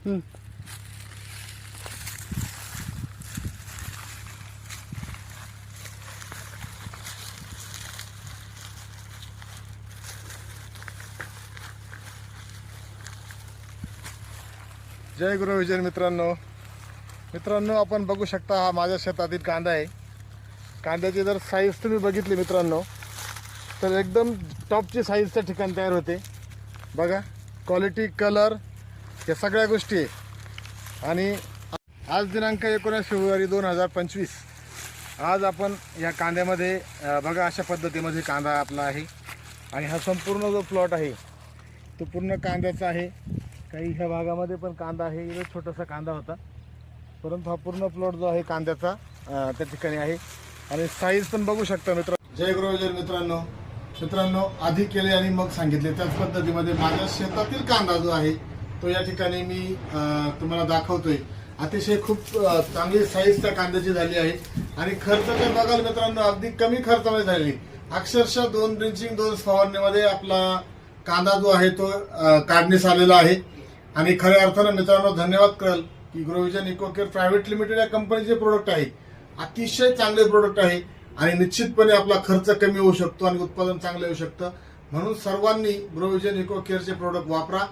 जय गुरु विजय मित्रांनो, आपण बघू शकता हा माझ्या शेतातील कांदा आहे। कांद्याची जर साईज तुम्ही बघितली मित्रांनो तर एकदम टॉपची साईज त्या ठिकाणी तयार होते। बघा क्वालिटी, कलर या सगळ्या गोष्टी आहे। आणि आज दिनांक 19 फेब्रुवारी 2025 आज आपण या कांद्यामध्ये बघा अशा पद्धतीमध्ये कांदा आपला आहे। आणि हा संपूर्ण जो प्लॉट आहे तो पूर्ण कांद्याचा आहे। काही ह्या भागामध्ये पण कांदा आहे, इथे छोटासा कांदा होता, परंतु हा पूर्ण प्लॉट जो आहे कांद्याचा त्या ठिकाणी आहे। आणि साईज पण बघू शकता मित्रांनो। जय गुरुजय मित्रांनो, आधी केले आणि मग सांगितले त्याच पद्धतीमध्ये माझ्या शेतातील कांदा जो आहे तो या ठिकाणी मी तुम्हाला दाखवतोय। अतिशय खूप चांगली साईज त्या कांद्याची झाली आहे। आणि खर्च तर बघाल मित्रांनो अगदी कमी खर्चामध्ये झालेली, अक्षरशः 2 ड्रिंचिंग 2 फवारणीमध्ये आपला कांदा जो आहे तो काढण्यास आलेला आहे। आणि खऱ्या अर्थानं मित्रांनो धन्यवाद कळेल की ग्रोविजन इकोकेअर प्रायव्हेट लिमिटेड या कंपनीचे प्रोडक्ट आहे, अतिशय चांगले प्रोडक्ट आहे। आणि निश्चितपणे आपला खर्च कमी होऊ शकतो आणि उत्पादन चांगलं येऊ शकतं। म्हणून सर्वांनी ग्रोविजन इकोकेअरचे प्रोडक्ट वापरा।